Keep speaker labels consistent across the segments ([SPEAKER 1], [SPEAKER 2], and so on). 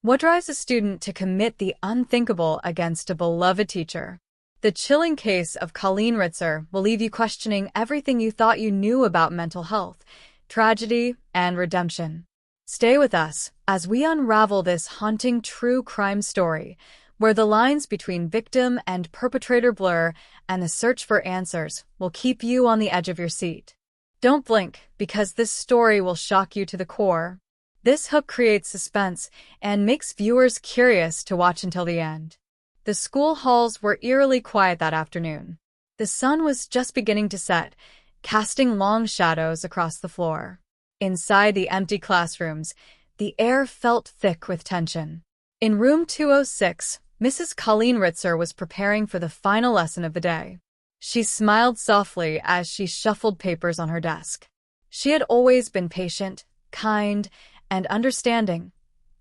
[SPEAKER 1] What drives a student to commit the unthinkable against a beloved teacher? The chilling case of Colleen Ritzer will leave you questioning everything you thought you knew about mental health, tragedy, and redemption. Stay with us as we unravel this haunting true crime story, where the lines between victim and perpetrator blur and the search for answers will keep you on the edge of your seat. Don't blink, because this story will shock you to the core. This hook creates suspense and makes viewers curious to watch until the end. The school halls were eerily quiet that afternoon. The sun was just beginning to set, casting long shadows across the floor. Inside the empty classrooms, the air felt thick with tension. In room 206, Mrs. Colleen Ritzer was preparing for the final lesson of the day. She smiled softly as she shuffled papers on her desk. She had always been patient, kind, and understanding,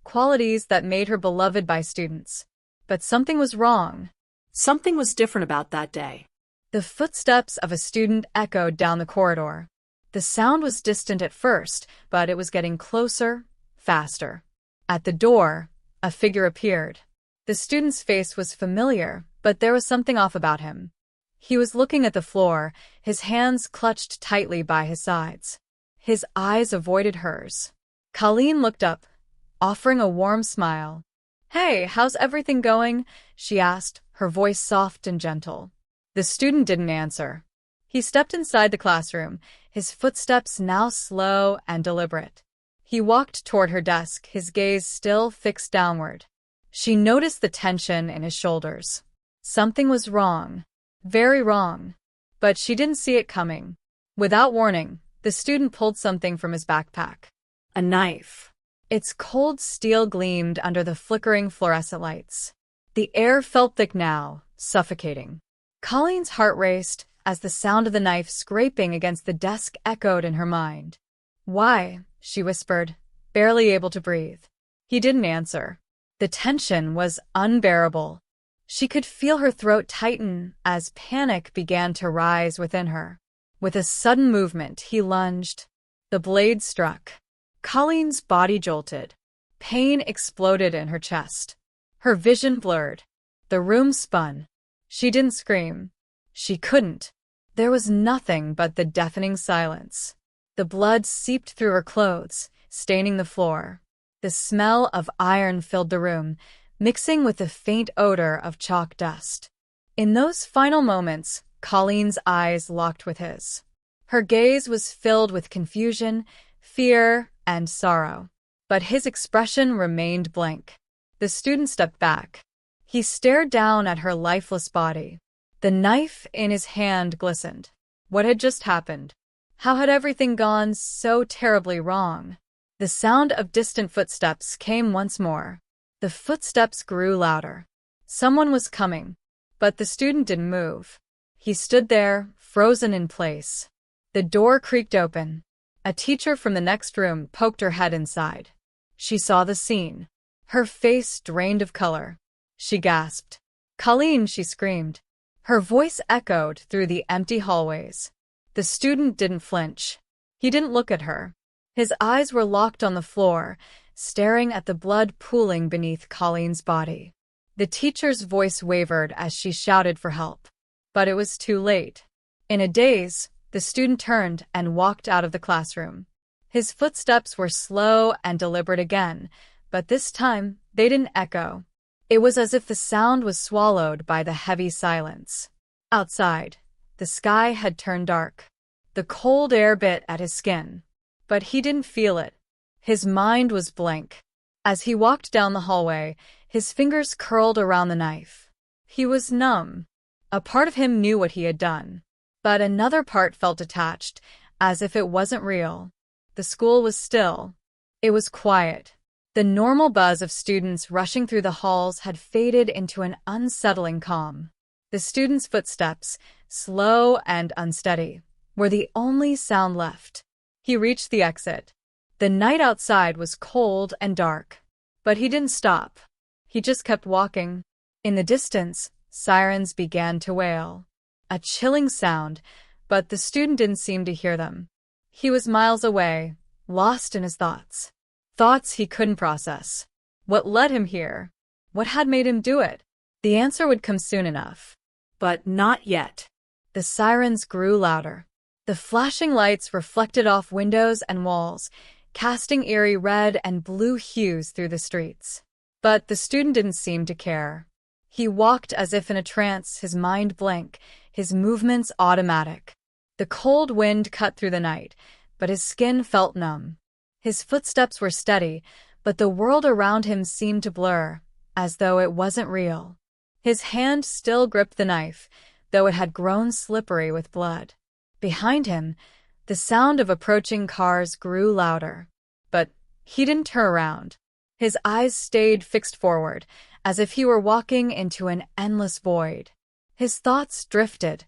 [SPEAKER 1] qualities that made her beloved by students. But something was wrong.
[SPEAKER 2] Something was different about that day.
[SPEAKER 1] The footsteps of a student echoed down the corridor. The sound was distant at first, but it was getting closer, faster. At the door, a figure appeared. The student's face was familiar, but there was something off about him. He was looking at the floor, his hands clutched tightly by his sides. His eyes avoided hers. Colleen looked up, offering a warm smile. "Hey, how's everything going?" she asked, her voice soft and gentle. The student didn't answer. He stepped inside the classroom, his footsteps now slow and deliberate. He walked toward her desk, his gaze still fixed downward. She noticed the tension in his shoulders. Something was wrong, very wrong, but she didn't see it coming. Without warning, the student pulled something from his backpack. A knife. Its cold steel gleamed under the flickering fluorescent lights. The air felt thick now, suffocating. Colleen's heart raced as the sound of the knife scraping against the desk echoed in her mind. "Why?" she whispered, barely able to breathe. He didn't answer. The tension was unbearable. She could feel her throat tighten as panic began to rise within her. With a sudden movement, he lunged. The blade struck. Colleen's body jolted. Pain exploded in her chest. Her vision blurred. The room spun. She didn't scream. She couldn't. There was nothing but the deafening silence. The blood seeped through her clothes, staining the floor. The smell of iron filled the room, mixing with the faint odor of chalk dust. In those final moments, Colleen's eyes locked with his. Her gaze was filled with confusion, fear, and sorrow. But his expression remained blank. The student stepped back. He stared down at her lifeless body. The knife in his hand glistened. What had just happened? How had everything gone so terribly wrong? The sound of distant footsteps came once more. The footsteps grew louder. Someone was coming, but the student didn't move. He stood there, frozen in place. The door creaked open. A teacher from the next room poked her head inside. She saw the scene. Her face drained of color. She gasped. "Colleen!" she screamed. Her voice echoed through the empty hallways. The student didn't flinch. He didn't look at her. His eyes were locked on the floor, staring at the blood pooling beneath Colleen's body. The teacher's voice wavered as she shouted for help. But it was too late. In a daze, the student turned and walked out of the classroom. His footsteps were slow and deliberate again, but this time they didn't echo. It was as if the sound was swallowed by the heavy silence. Outside, the sky had turned dark. The cold air bit at his skin. But he didn't feel it. His mind was blank. As he walked down the hallway, his fingers curled around the knife. He was numb. A part of him knew what he had done. But another part felt detached, as if it wasn't real. The school was still. It was quiet. The normal buzz of students rushing through the halls had faded into an unsettling calm. The students' footsteps, slow and unsteady, were the only sound left. He reached the exit. The night outside was cold and dark. But he didn't stop. He just kept walking. In the distance, sirens began to wail. A chilling sound, but the student didn't seem to hear them. He was miles away, lost in his thoughts. Thoughts he couldn't process. What led him here? What had made him do it? The answer would come soon enough.
[SPEAKER 2] But not yet.
[SPEAKER 1] The sirens grew louder. The flashing lights reflected off windows and walls, casting eerie red and blue hues through the streets. But the student didn't seem to care. He walked as if in a trance, his mind blank, his movements automatic. The cold wind cut through the night, but his skin felt numb. His footsteps were steady, but the world around him seemed to blur, as though it wasn't real. His hand still gripped the knife, though it had grown slippery with blood. Behind him, the sound of approaching cars grew louder. But he didn't turn around. His eyes stayed fixed forward, as if he were walking into an endless void. His thoughts drifted,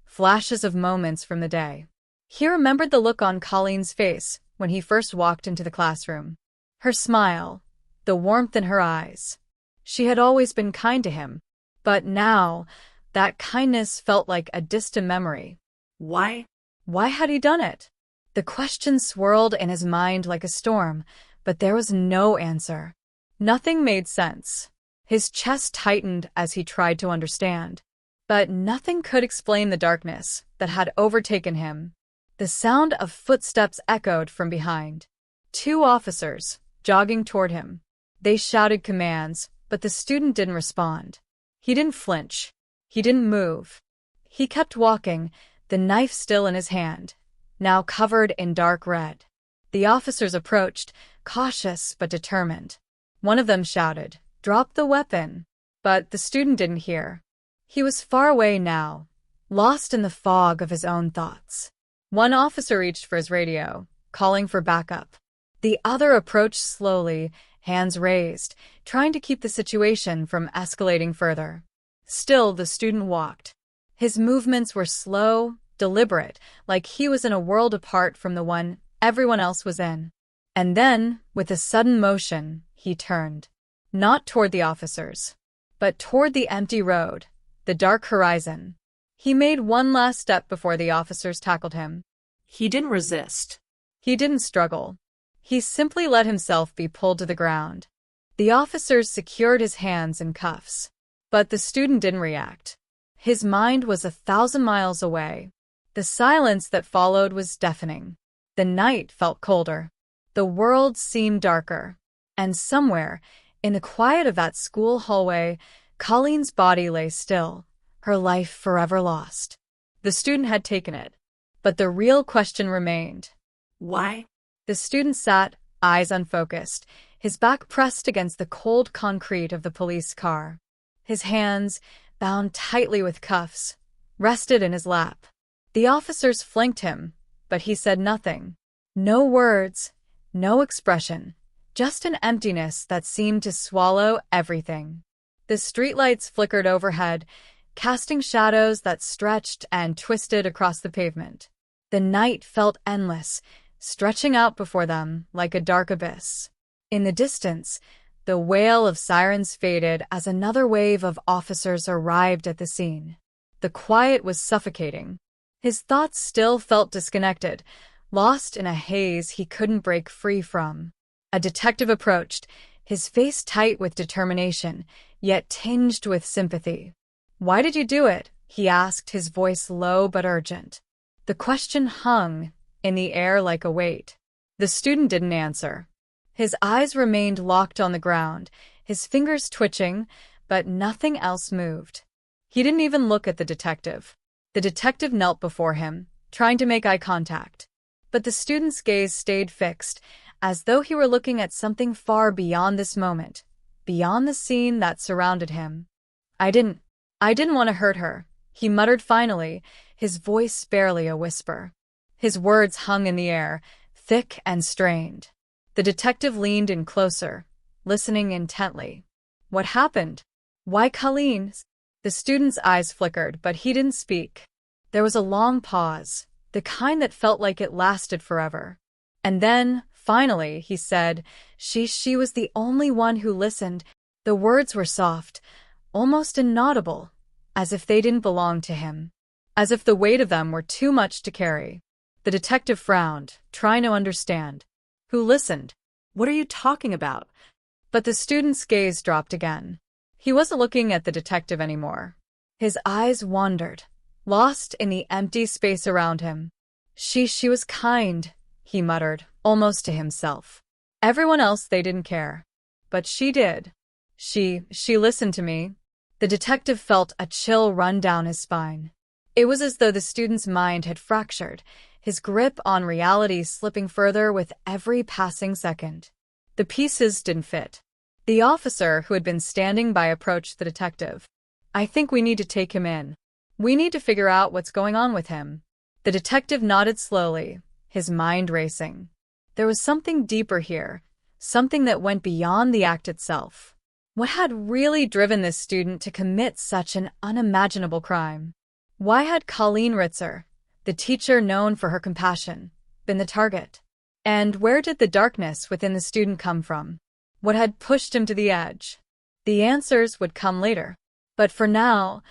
[SPEAKER 1] flashes of moments from the day. He remembered the look on Colleen's face when he first walked into the classroom. Her smile, the warmth in her eyes. She had always been kind to him, but now that kindness felt like a distant memory.
[SPEAKER 2] Why?
[SPEAKER 1] Why had he done it? The question swirled in his mind like a storm, but there was no answer. Nothing made sense. His chest tightened as he tried to understand. But nothing could explain the darkness that had overtaken him. The sound of footsteps echoed from behind. 2 officers, jogging toward him. They shouted commands, but the student didn't respond. He didn't flinch. He didn't move. He kept walking, the knife still in his hand, now covered in dark red. The officers approached, cautious but determined. One of them shouted, "Drop the weapon!" But the student didn't hear. He was far away now, lost in the fog of his own thoughts. One officer reached for his radio, calling for backup. The other approached slowly, hands raised, trying to keep the situation from escalating further. Still, the student walked. His movements were slow, deliberate, like he was in a world apart from the one everyone else was in. And then, with a sudden motion, he turned. Not toward the officers, but toward the empty road, the dark horizon. He made one last step before the officers tackled him.
[SPEAKER 2] He didn't resist.
[SPEAKER 1] He didn't struggle. He simply let himself be pulled to the ground. The officers secured his hands in cuffs. But the student didn't react. His mind was 1,000 miles away. The silence that followed was deafening. The night felt colder. The world seemed darker. And somewhere, in the quiet of that school hallway, Colleen's body lay still, her life forever lost. The student had taken it. But the real question remained.
[SPEAKER 2] Why?
[SPEAKER 1] The student sat, eyes unfocused, his back pressed against the cold concrete of the police car. His hands, bound tightly with cuffs, rested in his lap. The officers flanked him, but he said nothing. No words, no expression, just an emptiness that seemed to swallow everything. The streetlights flickered overhead, casting shadows that stretched and twisted across the pavement. The night felt endless, stretching out before them like a dark abyss. In the distance, the wail of sirens faded as another wave of officers arrived at the scene. The quiet was suffocating. His thoughts still felt disconnected, lost in a haze he couldn't break free from. A detective approached, his face tight with determination, yet tinged with sympathy. "Why did you do it?" he asked, his voice low but urgent. The question hung in the air like a weight. The student didn't answer. His eyes remained locked on the ground, his fingers twitching, but nothing else moved. He didn't even look at the detective. The detective knelt before him, trying to make eye contact. But the student's gaze stayed fixed, as though he were looking at something far beyond this moment, beyond the scene that surrounded him. I didn't want to hurt her," he muttered finally, his voice barely a whisper. His words hung in the air, thick and strained. The detective leaned in closer, listening intently. "What happened? Why Colleen?" The student's eyes flickered, but he didn't speak. There was a long pause, the kind that felt like it lasted forever. And then, finally, he said, She was the only one who listened." The words were soft, almost inaudible, as if they didn't belong to him, as if the weight of them were too much to carry. The detective frowned, trying to understand. "Who listened?"
[SPEAKER 2] What are you talking about?
[SPEAKER 1] But the student's gaze dropped again. He wasn't looking at the detective anymore. His eyes wandered, lost in the empty space around him. She was kind, he muttered, almost to himself. Everyone else, they didn't care. But she did. She listened to me. The detective felt a chill run down his spine. It was as though the student's mind had fractured, his grip on reality slipping further with every passing second. The pieces didn't fit. The officer who had been standing by approached the detective. "I think we need to take him in. We need to figure out what's going on with him." The detective nodded slowly, his mind racing. There was something deeper here, something that went beyond the act itself. What had really driven this student to commit such an unimaginable crime? Why had Colleen Ritzer, the teacher known for her compassion, been the target? And where did the darkness within the student come from? What had pushed him to the edge? The answers would come later. But for now,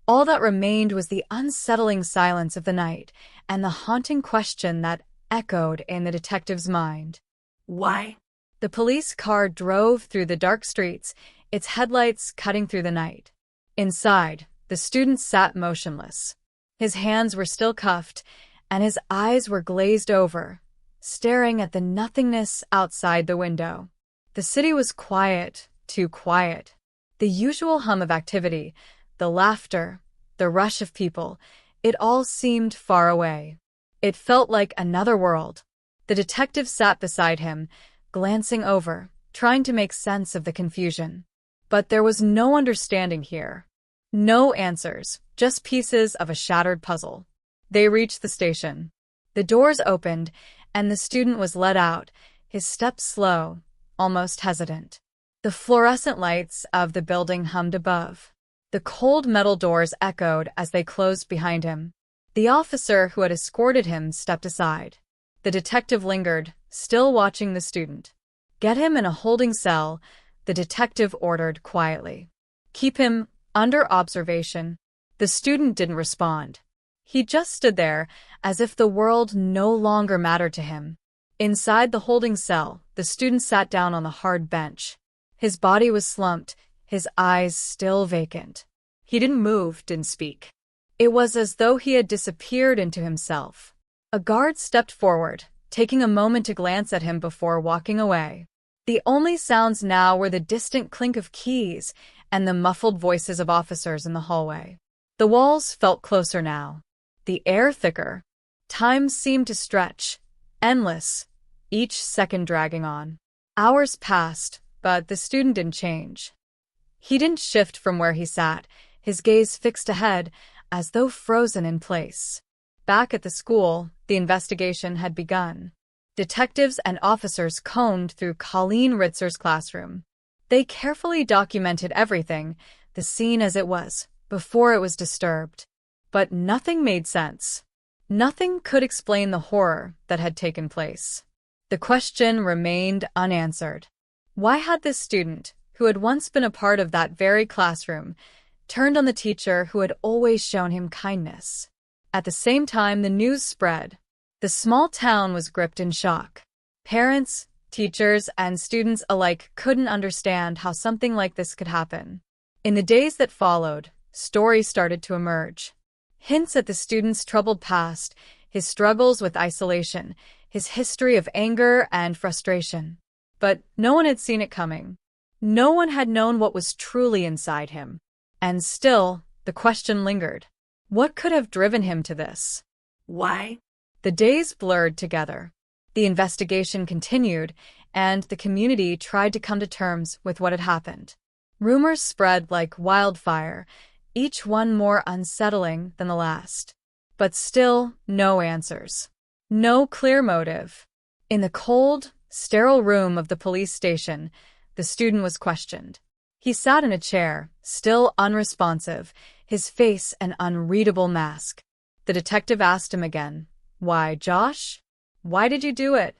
[SPEAKER 1] all that remained was the unsettling silence of the night and the haunting question that echoed in the detective's mind.
[SPEAKER 2] Why?
[SPEAKER 1] The police car drove through the dark streets, its headlights cutting through the night. Inside, the student sat motionless. His hands were still cuffed, and his eyes were glazed over, staring at the nothingness outside the window. The city was quiet, too quiet. The usual hum of activity, the laughter, the rush of people, it all seemed far away. It felt like another world. The detective sat beside him, glancing over, trying to make sense of the confusion. But there was no understanding here. No answers, just pieces of a shattered puzzle. They reached the station. The doors opened, and the student was let out, his steps slow, almost hesitant. The fluorescent lights of the building hummed above. The cold metal doors echoed as they closed behind him. The officer who had escorted him stepped aside. The detective lingered, still watching the student. "Get him in a holding cell," the detective ordered quietly. "Keep him under observation." The student didn't respond. He just stood there, as if the world no longer mattered to him. Inside the holding cell, the student sat down on the hard bench. His body was slumped, his eyes still vacant. He didn't move, didn't speak. It was as though he had disappeared into himself. A guard stepped forward, taking a moment to glance at him before walking away. The only sounds now were the distant clink of keys and the muffled voices of officers in the hallway. The walls felt closer now, the air thicker. Time seemed to stretch, endless, each second dragging on. Hours passed, but the student didn't change. He didn't shift from where he sat, his gaze fixed ahead, as though frozen in place. Back at the school, the investigation had begun. Detectives and officers combed through Colleen Ritzer's classroom. They carefully documented everything, the scene as it was, before it was disturbed. But nothing made sense. Nothing could explain the horror that had taken place. The question remained unanswered. Why had this student, who had once been a part of that very classroom, turned on the teacher who had always shown him kindness? At the same time, the news spread. The small town was gripped in shock. Parents, teachers, and students alike couldn't understand how something like this could happen. In the days that followed, stories started to emerge. Hints at the student's troubled past, his struggles with isolation, his history of anger and frustration. But no one had seen it coming. No one had known what was truly inside him. And still, the question lingered. What could have driven him to this?
[SPEAKER 2] Why?
[SPEAKER 1] The days blurred together. The investigation continued, and the community tried to come to terms with what had happened. Rumors spread like wildfire, each one more unsettling than the last. But still, no answers. No clear motive. In the cold, sterile room of the police station, the student was questioned. He sat in a chair, still unresponsive, his face an unreadable mask. The detective asked him again, "Why, Josh? Why did you do it?"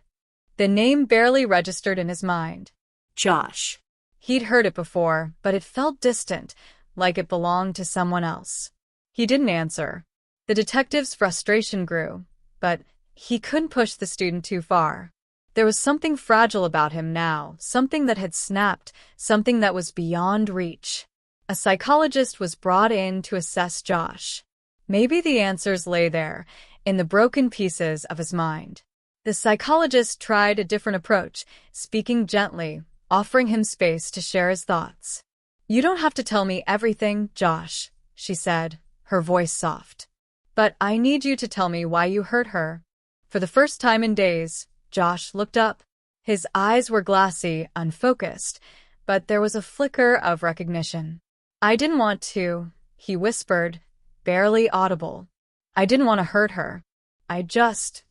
[SPEAKER 1] The name barely registered in his mind.
[SPEAKER 2] Josh.
[SPEAKER 1] He'd heard it before, but it felt distant, like it belonged to someone else. He didn't answer. The detective's frustration grew, but he couldn't push the student too far. There was something fragile about him now, something that had snapped, something that was beyond reach. A psychologist was brought in to assess Josh. Maybe the answers lay there, in the broken pieces of his mind. The psychologist tried a different approach, speaking gently, offering him space to share his thoughts. "You don't have to tell me everything, Josh," she said, her voice soft. "But I need you to tell me why you hurt her." For the first time in days, Josh looked up. His eyes were glassy, unfocused, but there was a flicker of recognition. "I didn't want to," he whispered, barely audible. "I didn't want to hurt her. I just—"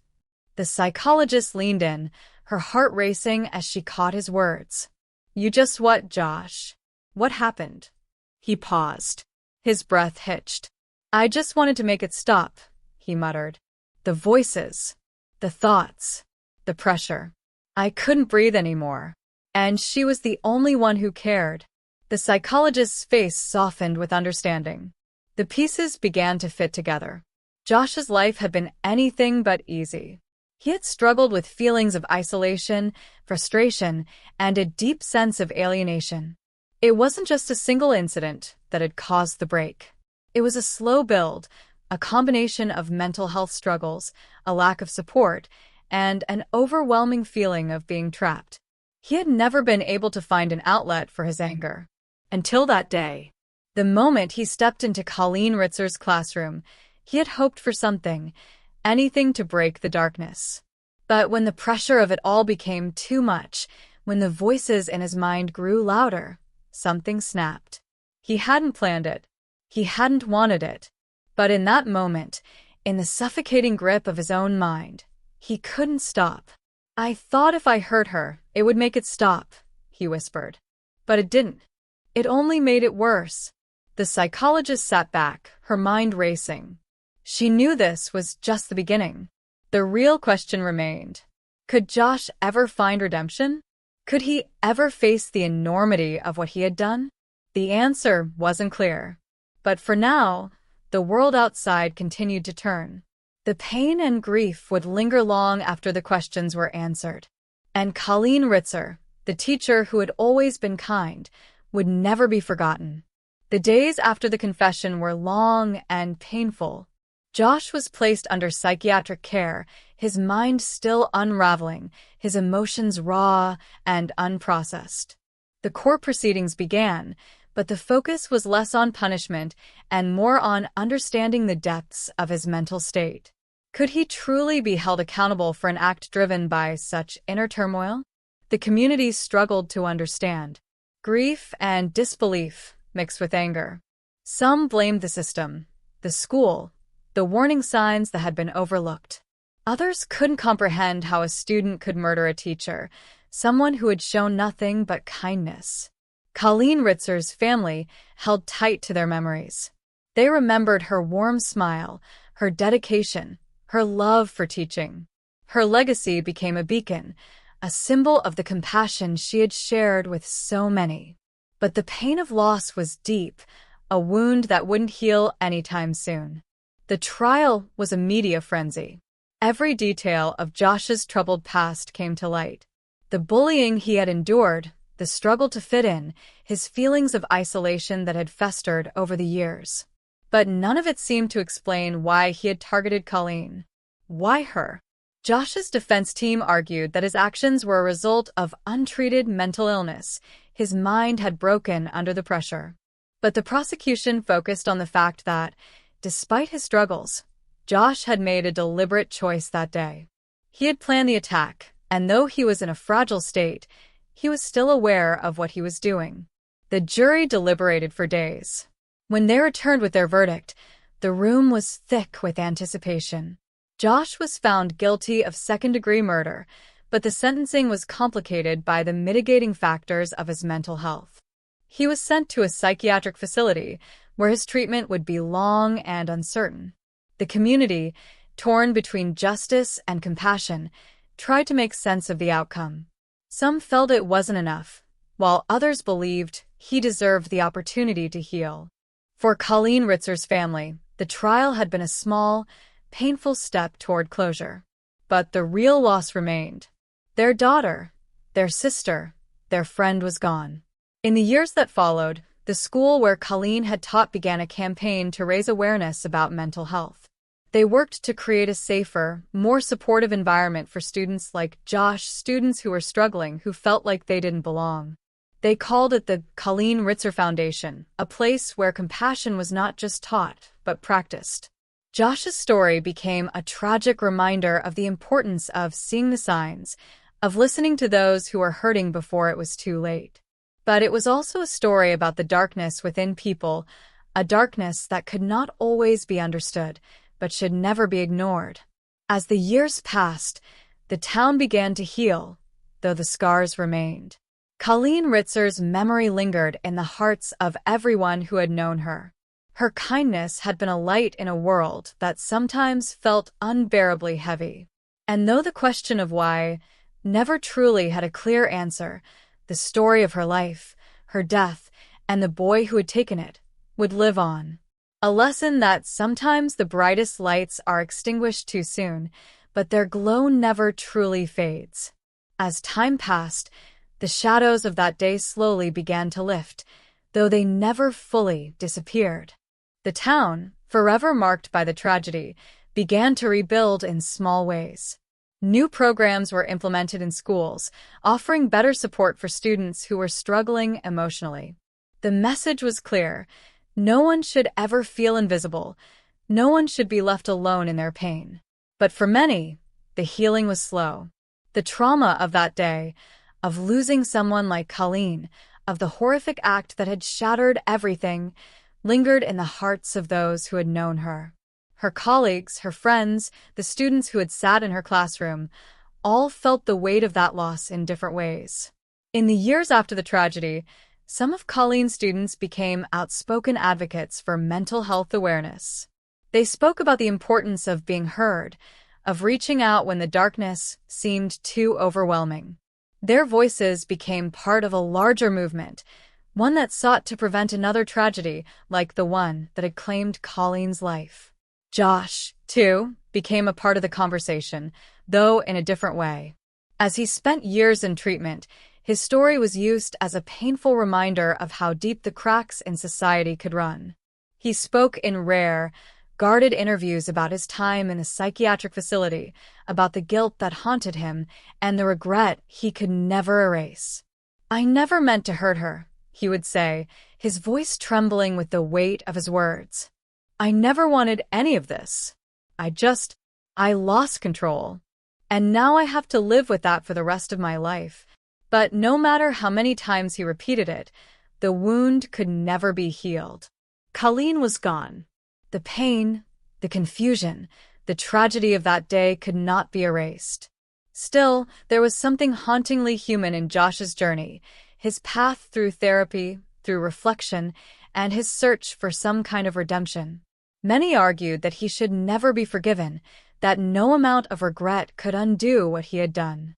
[SPEAKER 1] The psychologist leaned in, her heart racing as she caught his words. "You just what, Josh? What happened?" He paused. His breath hitched. "I just wanted to make it stop," he muttered. "The voices, the thoughts, the pressure. I couldn't breathe anymore. And she was the only one who cared." The psychologist's face softened with understanding. The pieces began to fit together. Josh's life had been anything but easy. He had struggled with feelings of isolation, frustration, and a deep sense of alienation. It wasn't just a single incident that had caused the break. It was a slow build, a combination of mental health struggles, a lack of support, and an overwhelming feeling of being trapped. He had never been able to find an outlet for his anger. Until that day. The moment he stepped into Colleen Ritzer's classroom, he had hoped for something, anything to break the darkness. But when the pressure of it all became too much, when the voices in his mind grew louder, something snapped. He hadn't planned it. He hadn't wanted it. But in that moment, in the suffocating grip of his own mind, he couldn't stop. "I thought if I hurt her, it would make it stop," he whispered. But it didn't. It only made it worse. The psychologist sat back, her mind racing. She knew this was just the beginning. The real question remained. Could Josh ever find redemption? Could he ever face the enormity of what he had done? The answer wasn't clear. But for now, the world outside continued to turn. The pain and grief would linger long after the questions were answered. And Colleen Ritzer, the teacher who had always been kind, would never be forgotten. The days after the confession were long and painful. Josh was placed under psychiatric care, his mind still unraveling, his emotions raw and unprocessed. The court proceedings began, but the focus was less on punishment and more on understanding the depths of his mental state. Could he truly be held accountable for an act driven by such inner turmoil? The community struggled to understand. Grief and disbelief mixed with anger. Some blamed the system, the school, the warning signs that had been overlooked. Others couldn't comprehend how a student could murder a teacher, someone who had shown nothing but kindness. Colleen Ritzer's family held tight to their memories. They remembered her warm smile, her dedication, her love for teaching. Her legacy became a beacon, a symbol of the compassion she had shared with so many. But the pain of loss was deep, a wound that wouldn't heal anytime soon. The trial was a media frenzy. Every detail of Josh's troubled past came to light. The bullying he had endured, the struggle to fit in, his feelings of isolation that had festered over the years. But none of it seemed to explain why he had targeted Colleen. Why her? Josh's defense team argued that his actions were a result of untreated mental illness. His mind had broken under the pressure. But the prosecution focused on the fact that, despite his struggles, Josh had made a deliberate choice that day. He had planned the attack, and though he was in a fragile state, he was still aware of what he was doing. The jury deliberated for days. When they returned with their verdict, the room was thick with anticipation. Josh was found guilty of second-degree murder, but the sentencing was complicated by the mitigating factors of his mental health. He was sent to a psychiatric facility where his treatment would be long and uncertain. The community, torn between justice and compassion, tried to make sense of the outcome. Some felt it wasn't enough, while others believed he deserved the opportunity to heal. For Colleen Ritzer's family, the trial had been a small, painful step toward closure. But the real loss remained. Their daughter, their sister, their friend was gone. In the years that followed, the school where Colleen had taught began a campaign to raise awareness about mental health. They worked to create a safer, more supportive environment for students like Josh, students who were struggling, who felt like they didn't belong. They called it the Colleen Ritzer Foundation, a place where compassion was not just taught, but practiced. Josh's story became a tragic reminder of the importance of seeing the signs, of listening to those who were hurting before it was too late. But it was also a story about the darkness within people, a darkness that could not always be understood, but should never be ignored. As the years passed, the town began to heal, though the scars remained. Colleen Ritzer's memory lingered in the hearts of everyone who had known her. Her kindness had been a light in a world that sometimes felt unbearably heavy. And though the question of why never truly had a clear answer, the story of her life, her death, and the boy who had taken it would live on. A lesson that sometimes the brightest lights are extinguished too soon, but their glow never truly fades. As time passed, the shadows of that day slowly began to lift, though they never fully disappeared. The town, forever marked by the tragedy, began to rebuild in small ways. New programs were implemented in schools, offering better support for students who were struggling emotionally. The message was clear: no one should ever feel invisible. No one should be left alone in their pain. But for many, the healing was slow. The trauma of that day, of losing someone like Colleen, of the horrific act that had shattered everything, lingered in the hearts of those who had known her. Her colleagues, her friends, the students who had sat in her classroom, all felt the weight of that loss in different ways. In the years after the tragedy, some of Colleen's students became outspoken advocates for mental health awareness. They spoke about the importance of being heard, of reaching out when the darkness seemed too overwhelming. Their voices became part of a larger movement, one that sought to prevent another tragedy like the one that had claimed Colleen's life. Josh, too, became a part of the conversation, though in a different way. As he spent years in treatment, his story was used as a painful reminder of how deep the cracks in society could run. He spoke in rare, guarded interviews about his time in a psychiatric facility, about the guilt that haunted him, and the regret he could never erase. "I never meant to hurt her," he would say, his voice trembling with the weight of his words. "I never wanted any of this. I lost control. And now I have to live with that for the rest of my life." But no matter how many times he repeated it, the wound could never be healed. Colleen was gone. The pain, the confusion, the tragedy of that day could not be erased. Still, there was something hauntingly human in Josh's journey, his path through therapy, through reflection, and his search for some kind of redemption. Many argued that he should never be forgiven, that no amount of regret could undo what he had done.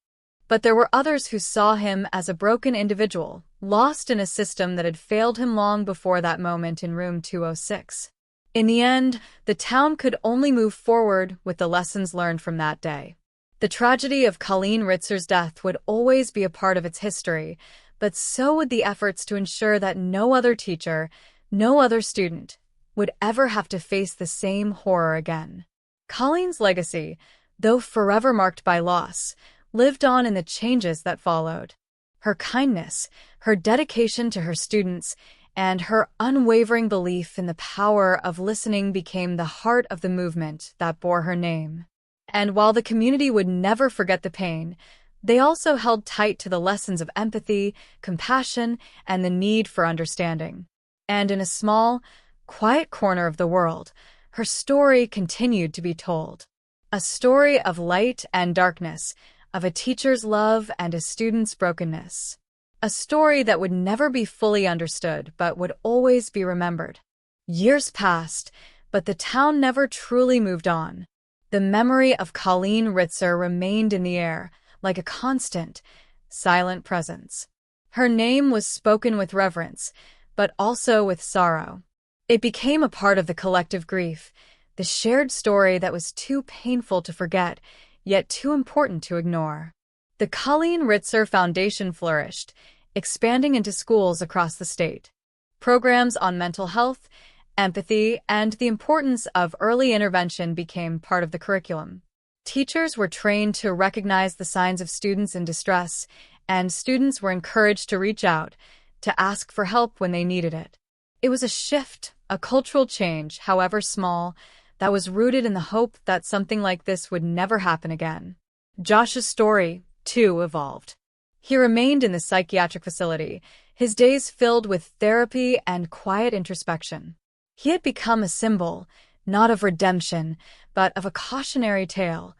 [SPEAKER 1] But there were others who saw him as a broken individual, lost in a system that had failed him long before that moment in room 206. In the end, the town could only move forward with the lessons learned from that day. The tragedy of Colleen Ritzer's death would always be a part of its history, but so would the efforts to ensure that no other teacher, no other student, would ever have to face the same horror again. Colleen's legacy, though forever marked by loss, lived on in the changes that followed. Her kindness, her dedication to her students, and her unwavering belief in the power of listening became the heart of the movement that bore her name. And while the community would never forget the pain, they also held tight to the lessons of empathy, compassion, and the need for understanding. And in a small, quiet corner of the world, her story continued to be told. A story of light and darkness, of a teacher's love and a student's brokenness. A story that would never be fully understood, but would always be remembered. Years passed, but the town never truly moved on. The memory of Colleen Ritzer remained in the air, like a constant, silent presence. Her name was spoken with reverence, but also with sorrow. It became a part of the collective grief, the shared story that was too painful to forget, yet too important to ignore. The Colleen Ritzer Foundation flourished, expanding into schools across the state. Programs on mental health, empathy, and the importance of early intervention became part of the curriculum. Teachers were trained to recognize the signs of students in distress, and students were encouraged to reach out, to ask for help when they needed it. It was a shift, a cultural change, however small, that was rooted in the hope that something like this would never happen again. Josh's story, too, evolved. He remained in the psychiatric facility, his days filled with therapy and quiet introspection. He had become a symbol, not of redemption, but of a cautionary tale,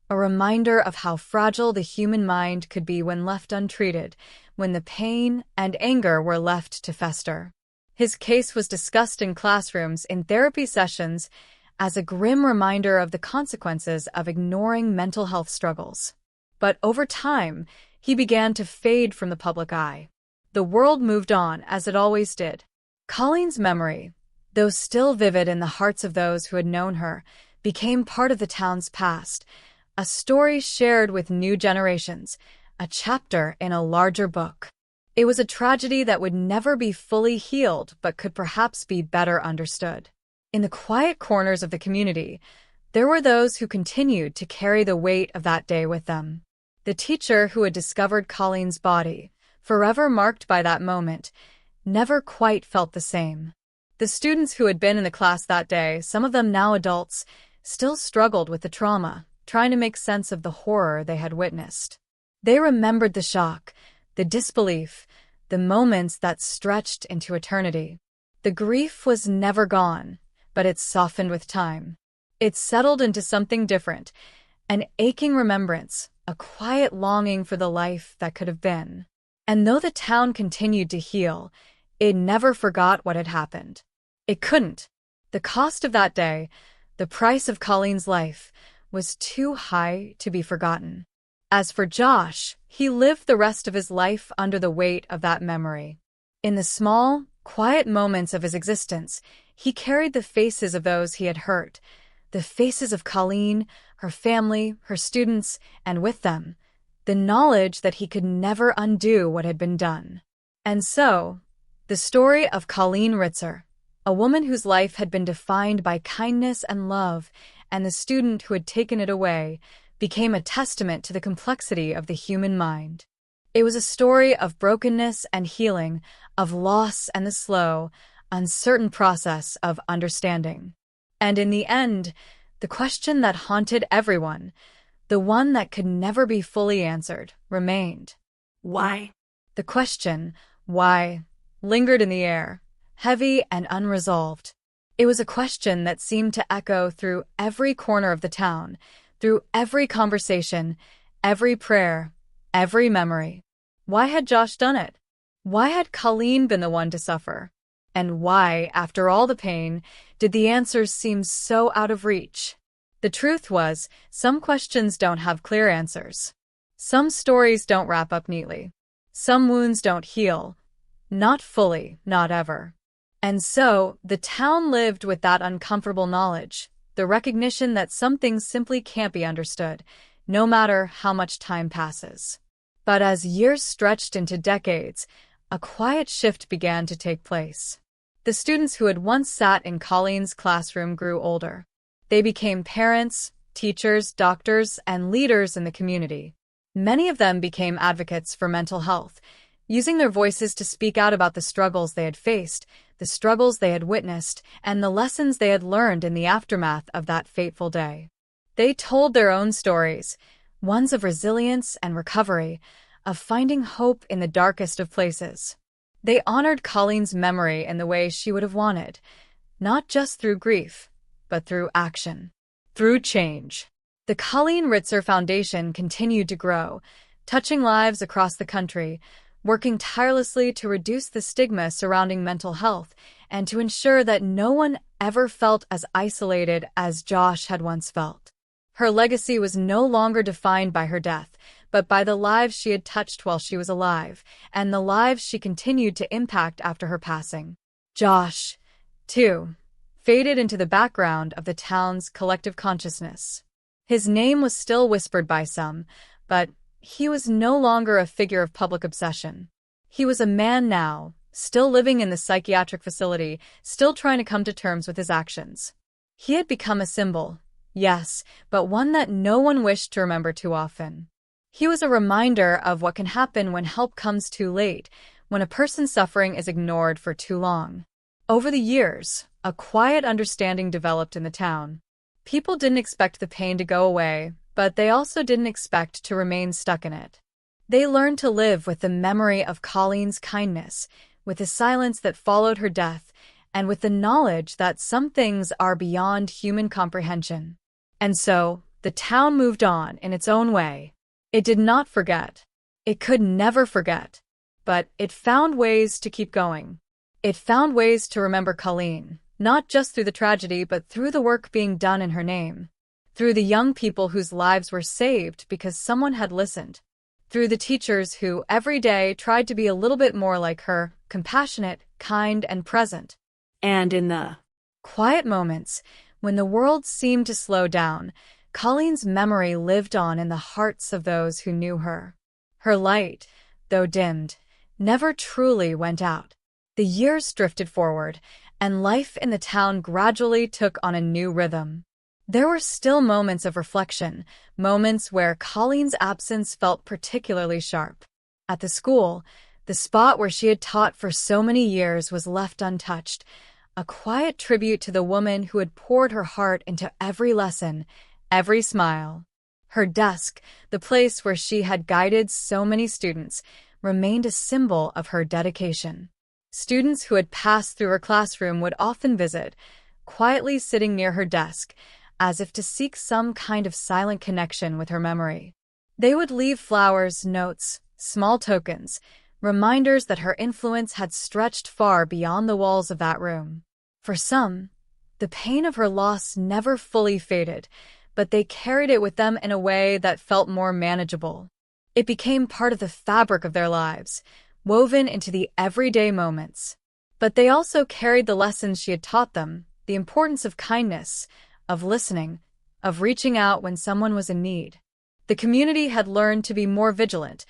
[SPEAKER 1] a reminder of how fragile the human mind could be when left untreated, when the pain and anger were left to fester. His case was discussed in classrooms, in therapy sessions, as a grim reminder of the consequences of ignoring mental health struggles. But over time, he began to fade from the public eye. The world moved on, as it always did. Colleen's memory, though still vivid in the hearts of those who had known her, became part of the town's past, a story shared with new generations, a chapter in a larger book. It was a tragedy that would never be fully healed, but could perhaps be better understood. In the quiet corners of the community, there were those who continued to carry the weight of that day with them. The teacher who had discovered Colleen's body, forever marked by that moment, never quite felt the same. The students who had been in the class that day, some of them now adults, still struggled with the trauma, trying to make sense of the horror they had witnessed. They remembered the shock, the disbelief, the moments that stretched into eternity. The grief was never gone, but it softened with time. It settled into something different, an aching remembrance, a quiet longing for the life that could have been. And though the town continued to heal, it never forgot what had happened. It couldn't. The cost of that day, the price of Colleen's life, was too high to be forgotten. As for Josh, he lived the rest of his life under the weight of that memory. In the small, quiet moments of his existence, he carried the faces of those he had hurt, the faces of Colleen, her family, her students, and with them, the knowledge that he could never undo what had been done. And so, the story of Colleen Ritzer, a woman whose life had been defined by kindness and love, and the student who had taken it away, became a testament to the complexity of the human mind. It was a story of brokenness and healing, of loss and the slow, uncertain process of understanding. And in the end, the question that haunted everyone, the one that could never be fully answered, remained.
[SPEAKER 2] Why?
[SPEAKER 1] The question, why, lingered in the air, heavy and unresolved. It was a question that seemed to echo through every corner of the town, through every conversation, every prayer, every memory. Why had Josh done it? Why had Colleen been the one to suffer? And why, after all the pain, did the answers seem so out of reach? The truth was, some questions don't have clear answers. Some stories don't wrap up neatly. Some wounds don't heal. Not fully, not ever. And so, the town lived with that uncomfortable knowledge, the recognition that some things simply can't be understood, no matter how much time passes. But as years stretched into decades, a quiet shift began to take place. The students who had once sat in Colleen's classroom grew older. They became parents, teachers, doctors, and leaders in the community. Many of them became advocates for mental health, using their voices to speak out about the struggles they had faced, the struggles they had witnessed, and the lessons they had learned in the aftermath of that fateful day. They told their own stories, ones of resilience and recovery, of finding hope in the darkest of places. They honored Colleen's memory in the way she would have wanted, not just through grief, but through action, through change. The Colleen Ritzer Foundation continued to grow, touching lives across the country, working tirelessly to reduce the stigma surrounding mental health and to ensure that no one ever felt as isolated as Josh had once felt. Her legacy was no longer defined by her death, but by the lives she had touched while she was alive, and the lives she continued to impact after her passing. Josh, too, faded into the background of the town's collective consciousness. His name was still whispered by some, but He was no longer a figure of public obsession. He was a man now, still living in the psychiatric facility, still trying to come to terms with his actions. He had become a symbol, yes, but one that no one wished to remember too often. He was a reminder of what can happen when help comes too late, when a person's suffering is ignored for too long. Over the years, a quiet understanding developed in the town. People didn't expect the pain to go away, but they also didn't expect to remain stuck in it. They learned to live with the memory of Colleen's kindness, with the silence that followed her death, and with the knowledge that some things are beyond human comprehension. And so, the town moved on in its own way. It did not forget. It could never forget. But it found ways to keep going. It found ways to remember Colleen, not just through the tragedy but through the work being done in her name. Through the young people whose lives were saved because someone had listened. Through the teachers who, every day, tried to be a little bit more like her, compassionate, kind, and present.
[SPEAKER 2] And in the
[SPEAKER 1] quiet moments, when the world seemed to slow down, Colleen's memory lived on in the hearts of those who knew her. Her light, though dimmed, never truly went out. The years drifted forward, and life in the town gradually took on a new rhythm. There were still moments of reflection, moments where Colleen's absence felt particularly sharp. At the school, the spot where she had taught for so many years was left untouched, a quiet tribute to the woman who had poured her heart into every lesson, every smile. Her desk, the place where she had guided so many students, remained a symbol of her dedication. Students who had passed through her classroom would often visit, quietly sitting near her desk, as if to seek some kind of silent connection with her memory. They would leave flowers, notes, small tokens, reminders that her influence had stretched far beyond the walls of that room. For some, the pain of her loss never fully faded, but they carried it with them in a way that felt more manageable. It became part of the fabric of their lives, woven into the everyday moments. But they also carried the lessons she had taught them, the importance of kindness, of listening, of reaching out when someone was in need. The community had learned to be more vigilant,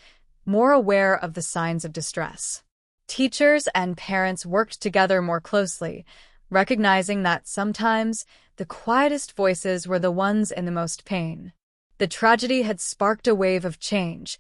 [SPEAKER 1] more aware of the signs of distress. Teachers and parents worked together more closely, recognizing that sometimes the quietest voices were the ones in the most pain. The tragedy had sparked a wave of change,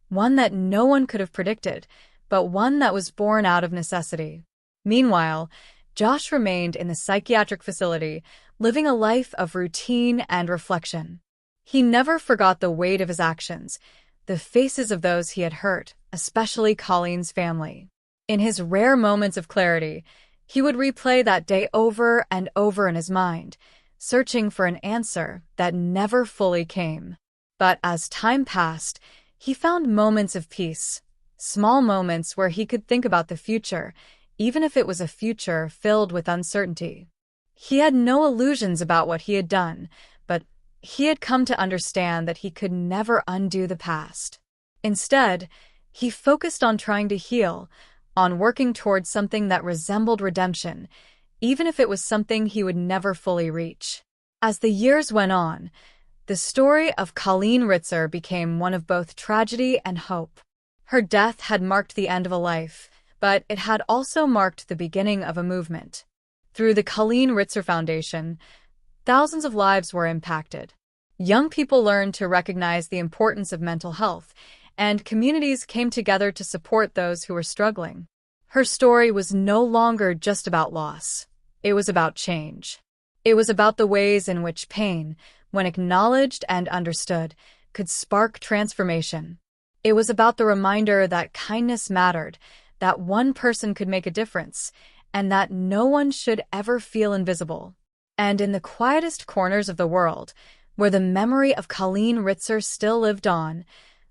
[SPEAKER 1] one that no one could have predicted, but one that was born out of necessity. Meanwhile, Josh remained in the psychiatric facility, living a life of routine and reflection. He never forgot the weight of his actions, the faces of those he had hurt, especially Colleen's family. In his rare moments of clarity, he would replay that day over and over in his mind, searching for an answer that never fully came. But as time passed, he found moments of peace, small moments where he could think about the future, even if it was a future filled with uncertainty. He had no illusions about what he had done, but he had come to understand that he could never undo the past. Instead, he focused on trying to heal, on working towards something that resembled redemption, even if it was something he would never fully reach. As the years went on, the story of Colleen Ritzer became one of both tragedy and hope. Her death had marked the end of a life, but it had also marked the beginning of a movement. Through the Colleen Ritzer Foundation, thousands of lives were impacted. Young people learned to recognize the importance of mental health, and communities came together to support those who were struggling. Her story was no longer just about loss. It was about change. It was about the ways in which pain, when acknowledged and understood, could spark transformation. It was about the reminder that kindness mattered, that one person could make a difference, and that no one should ever feel invisible. And in the quietest corners of the world, where the memory of Colleen Ritzer still lived on,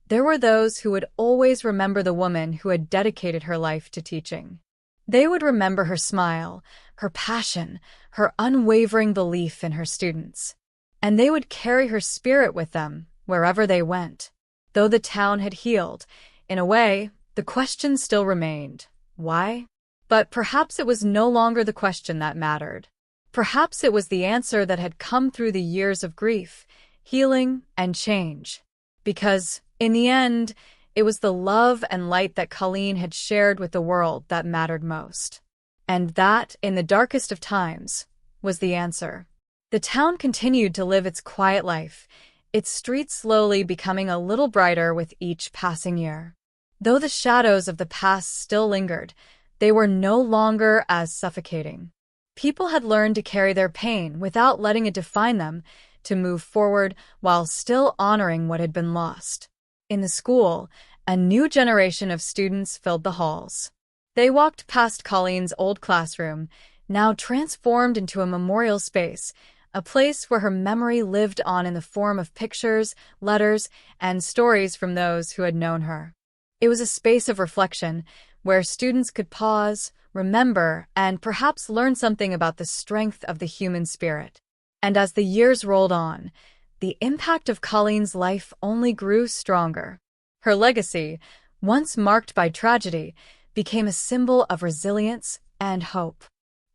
[SPEAKER 1] there were those who would always remember the woman who had dedicated her life to teaching. They would remember her smile, her passion, her unwavering belief in her students. And they would carry her spirit with them wherever they went. Though the town had healed, in a way, the question still remained. Why? But perhaps it was no longer the question that mattered. Perhaps it was the answer that had come through the years of grief, healing, and change. Because In the end, it was the love and light that Colleen had shared with the world that mattered most. And that, in the darkest of times, was the answer. The town continued to live its quiet life, its streets slowly becoming a little brighter with each passing year. Though the shadows of the past still lingered, they were no longer as suffocating. People had learned to carry their pain without letting it define them, to move forward while still honoring what had been lost. In the school, a new generation of students filled the halls. They walked past Colleen's old classroom, now transformed into a memorial space, a place where her memory lived on in the form of pictures, letters, and stories from those who had known her. It was a space of reflection, where students could pause, remember, and perhaps learn something about the strength of the human spirit. And as the years rolled on, the impact of Colleen's life only grew stronger. Her legacy, once marked by tragedy, became a symbol of resilience and hope.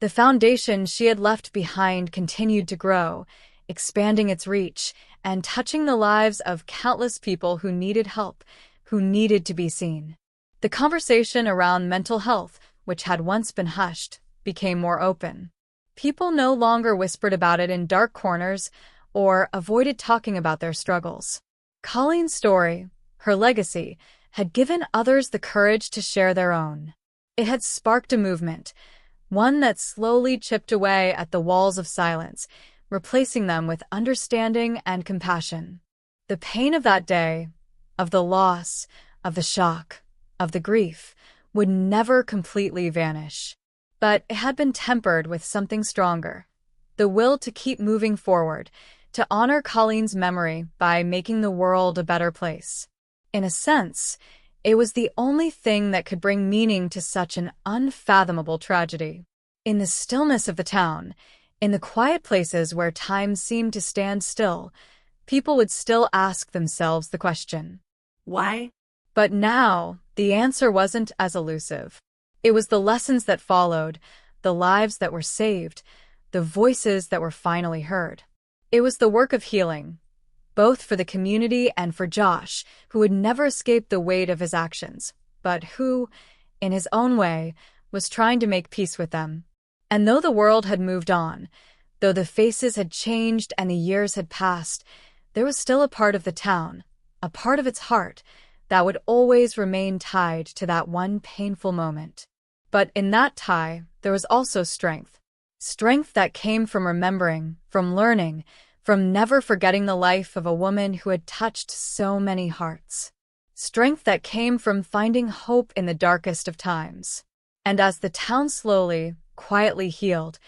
[SPEAKER 1] The foundation she had left behind continued to grow, expanding its reach and touching the lives of countless people who needed help, who needed to be seen. The conversation around mental health, which had once been hushed, became more open. People no longer whispered about it in dark corners or avoided talking about their struggles. Colleen's story, her legacy, had given others the courage to share their own. It had sparked a movement, one that slowly chipped away at the walls of silence, replacing them with understanding and compassion. The pain of that day, of the loss, of the shock, of the grief, would never completely vanish. But it had been tempered with something stronger, the will to keep moving forward, to honor Colleen's memory by making the world a better place. In a sense, it was the only thing that could bring meaning to such an unfathomable tragedy. In the stillness of the town, in the quiet places where time seemed to stand still, people would still ask themselves the question,
[SPEAKER 2] Why?
[SPEAKER 1] But now, the answer wasn't as elusive. It was the lessons that followed, the lives that were saved, the voices that were finally heard. It was the work of healing, both for the community and for Josh, who would never escape the weight of his actions, but who, in his own way, was trying to make peace with them. And though the world had moved on, though the faces had changed and the years had passed, there was still a part of the town, a part of its heart, that would always remain tied to that one painful moment. But in that tie, there was also strength. Strength that came from remembering, from learning, from never forgetting the life of a woman who had touched so many hearts. Strength that came from finding hope in the darkest of times. And as the town slowly, quietly healed,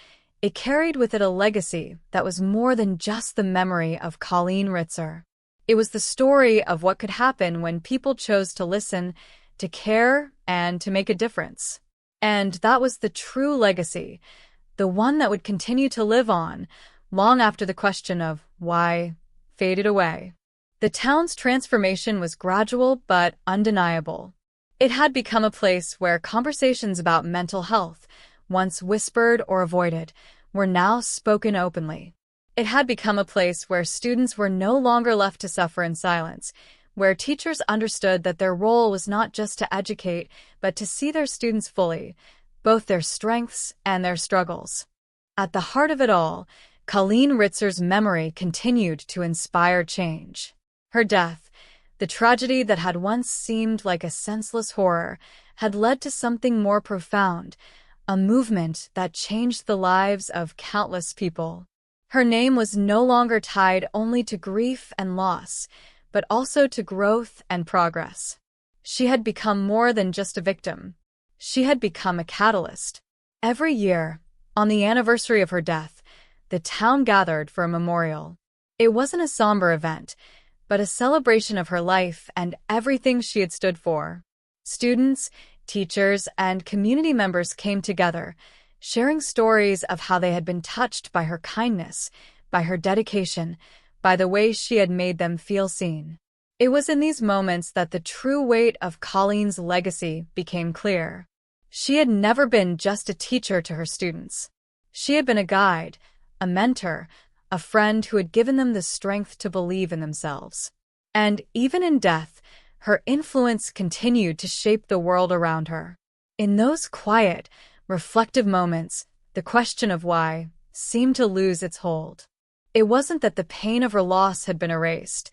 [SPEAKER 1] it carried with it a legacy that was more than just the memory of Colleen Ritzer. It was the story of what could happen when people chose to listen, to care, and to make a difference. And that was the true legacy, the one that would continue to live on, long after the question of why faded away. The town's transformation was gradual but undeniable. It had become a place where conversations about mental health, once whispered or avoided, were now spoken openly. It had become a place where students were no longer left to suffer in silence, where teachers understood that their role was not just to educate, but to see their students fully, both their strengths and their struggles. At the heart of it all, Colleen Ritzer's memory continued to inspire change. Her death, the tragedy that had once seemed like a senseless horror, had led to something more profound, a movement that changed the lives of countless people. Her name was no longer tied only to grief and loss, but also to growth and progress. She had become more than just a victim. She had become a catalyst. Every year, on the anniversary of her death, the town gathered for a memorial. It wasn't a somber event, but a celebration of her life and everything she had stood for. Students, teachers, and community members came together, sharing stories of how they had been touched by her kindness, by her dedication, by the way she had made them feel seen. It was in these moments that the true weight of Colleen's legacy became clear. She had never been just a teacher to her students. She had been a guide, a mentor, a friend who had given them the strength to believe in themselves. And even in death, her influence continued to shape the world around her. In those quiet, reflective moments, the question of why seemed to lose its hold. It wasn't that the pain of her loss had been erased.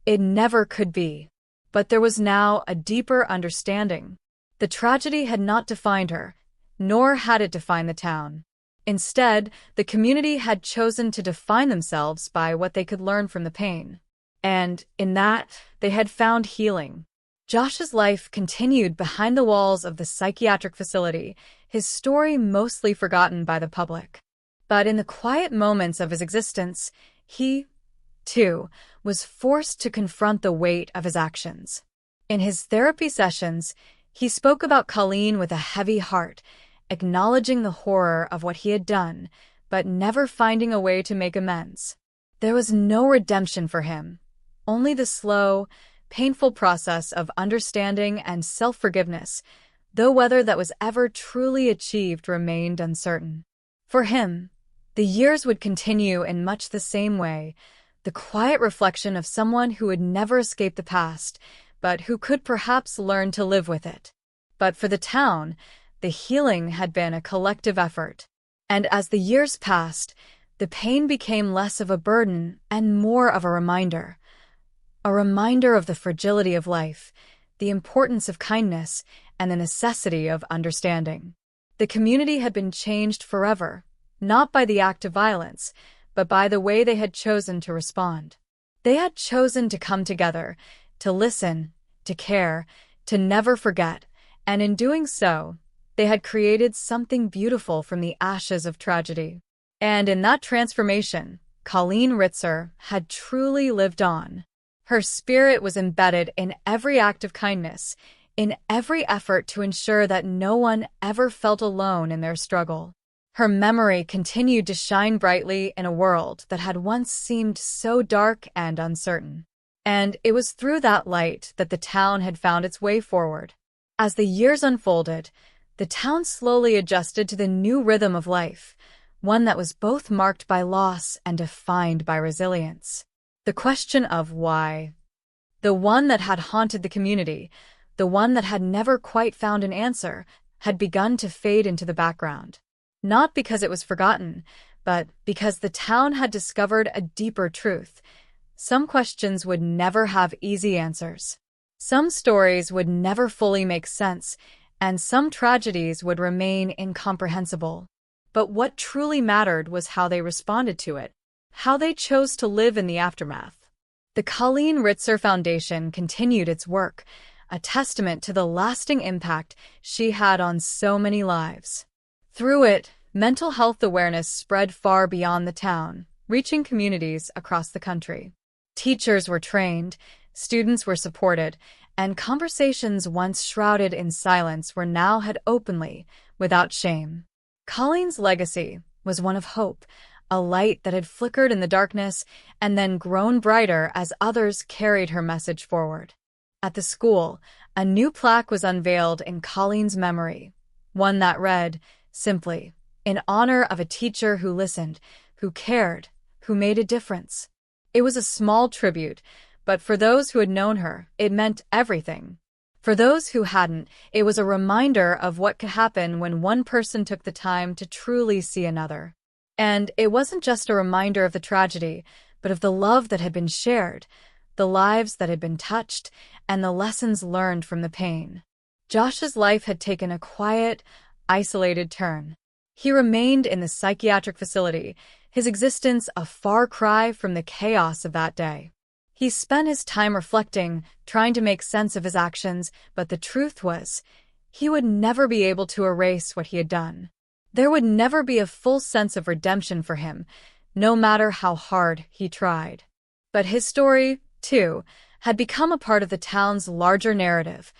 [SPEAKER 1] It never could be. But there was now a deeper understanding. The tragedy had not defined her, nor had it defined the town. Instead, the community had chosen to define themselves by what they could learn from the pain. And, in that, they had found healing. Josh's life continued behind the walls of the psychiatric facility, his story mostly forgotten by the public. But in the quiet moments of his existence, he, too, was forced to confront the weight of his actions. In his therapy sessions, he spoke about Colleen with a heavy heart, acknowledging the horror of what he had done, but never finding a way to make amends. There was no redemption for him, only the slow, painful process of understanding and self-forgiveness, though whether that was ever truly achieved remained uncertain. For him, the years would continue in much the same way, the quiet reflection of someone who would never escape the past, but who could perhaps learn to live with it. But for the town, the healing had been a collective effort. And as the years passed, the pain became less of a burden and more of a reminder of the fragility of life, the importance of kindness, and the necessity of understanding. The community had been changed forever, not by the act of violence, but by the way they had chosen to respond. They had chosen to come together, to listen, to care, to never forget, and in doing so, they had created something beautiful from the ashes of tragedy. And in that transformation, Colleen Ritzer had truly lived on. Her spirit was embedded in every act of kindness, in every effort to ensure that no one ever felt alone in their struggle. Her memory continued to shine brightly in a world that had once seemed so dark and uncertain. And it was through that light that the town had found its way forward. As the years unfolded, the town slowly adjusted to the new rhythm of life, one that was both marked by loss and defined by resilience. The question of why, the one that had haunted the community, the one that had never quite found an answer, had begun to fade into the background. Not because it was forgotten, but because the town had discovered a deeper truth. Some questions would never have easy answers. Some stories would never fully make sense, and some tragedies would remain incomprehensible. But what truly mattered was how they responded to it, how they chose to live in the aftermath. The Colleen Ritzer Foundation continued its work, a testament to the lasting impact she had on so many lives. Through it, mental health awareness spread far beyond the town, reaching communities across the country. Teachers were trained, students were supported, and conversations once shrouded in silence were now had openly, without shame. Colleen's legacy was one of hope, a light that had flickered in the darkness and then grown brighter as others carried her message forward. At the school, a new plaque was unveiled in Colleen's memory, one that read, simply, in honor of a teacher who listened, who cared, who made a difference. It was a small tribute, but for those who had known her, it meant everything. For those who hadn't, it was a reminder of what could happen when one person took the time to truly see another. And it wasn't just a reminder of the tragedy, but of the love that had been shared, the lives that had been touched, and the lessons learned from the pain. Josh's life had taken a quiet, isolated turn. He remained in the psychiatric facility, his existence a far cry from the chaos of that day. He spent his time reflecting, trying to make sense of his actions, but the truth was, he would never be able to erase what he had done. There would never be a full sense of redemption for him, no matter how hard he tried. But his story, too, had become a part of the town's larger narrative,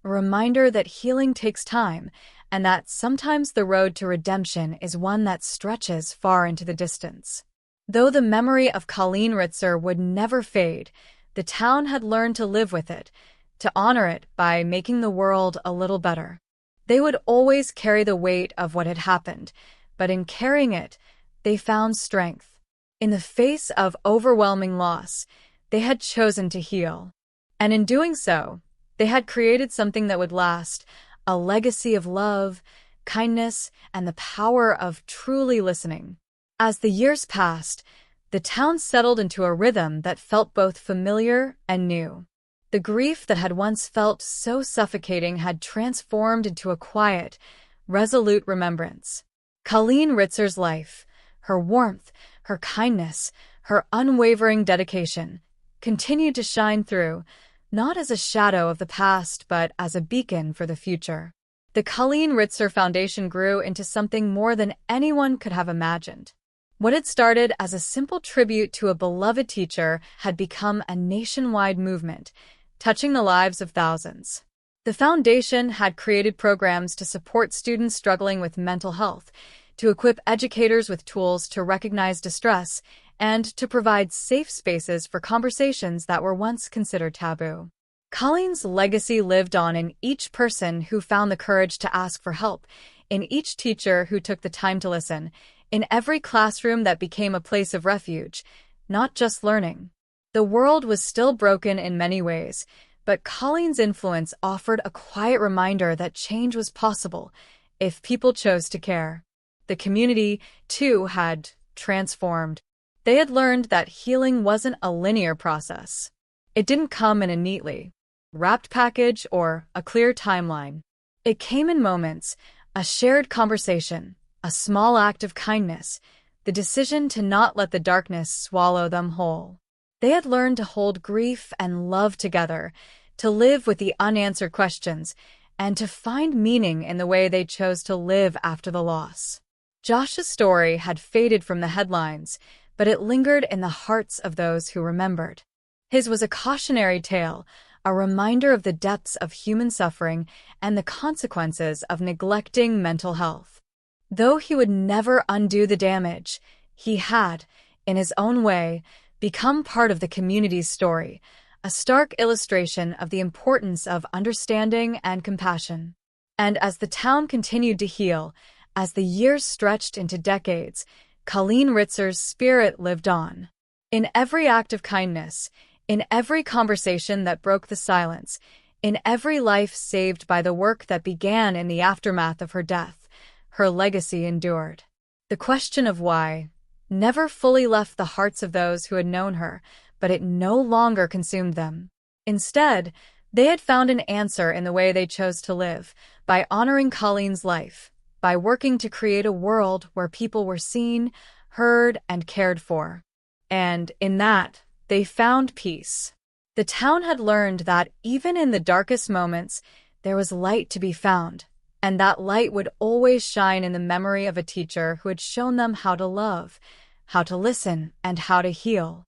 [SPEAKER 1] a reminder that healing takes time, and that sometimes the road to redemption is one that stretches far into the distance. Though the memory of Colleen Ritzer would never fade, the town had learned to live with it, to honor it by making the world a little better. They would always carry the weight of what had happened, but in carrying it, they found strength. In the face of overwhelming loss, they had chosen to heal. And in doing so, they had created something that would last, a legacy of love, kindness, and the power of truly listening. As the years passed, the town settled into a rhythm that felt both familiar and new. The grief that had once felt so suffocating had transformed into a quiet, resolute remembrance. Colleen Ritzer's life, her warmth, her kindness, her unwavering dedication, continued to shine through, not as a shadow of the past, but as a beacon for the future. The Colleen Ritzer Foundation grew into something more than anyone could have imagined. What had started as a simple tribute to a beloved teacher had become a nationwide movement, touching the lives of thousands. The foundation had created programs to support students struggling with mental health, to equip educators with tools to recognize distress, and to provide safe spaces for conversations that were once considered taboo. Colleen's legacy lived on in each person who found the courage to ask for help, in each teacher who took the time to listen, in every classroom that became a place of refuge, not just learning. The world was still broken in many ways, but Colleen's influence offered a quiet reminder that change was possible if people chose to care. The community, too, had transformed. They had learned that healing wasn't a linear process. It didn't come in a neatly wrapped package or a clear timeline. It came in moments, a shared conversation, a small act of kindness, the decision to not let the darkness swallow them whole. They had learned to hold grief and love together, to live with the unanswered questions, and to find meaning in the way they chose to live after the loss. Josh's story had faded from the headlines, but it lingered in the hearts of those who remembered. His was a cautionary tale, a reminder of the depths of human suffering and the consequences of neglecting mental health. Though he would never undo the damage, he had, in his own way, become part of the community's story, a stark illustration of the importance of understanding and compassion. And as the town continued to heal, as the years stretched into decades, Colleen Ritzer's spirit lived on. In every act of kindness, in every conversation that broke the silence, in every life saved by the work that began in the aftermath of her death, her legacy endured. The question of why never fully left the hearts of those who had known her, but it no longer consumed them. Instead, they had found an answer in the way they chose to live, by honoring Colleen's life, by working to create a world where people were seen, heard, and cared for. And in that, they found peace. The town had learned that even in the darkest moments, there was light to be found, and that light would always shine in the memory of a teacher who had shown them how to love, how to listen, and how to heal.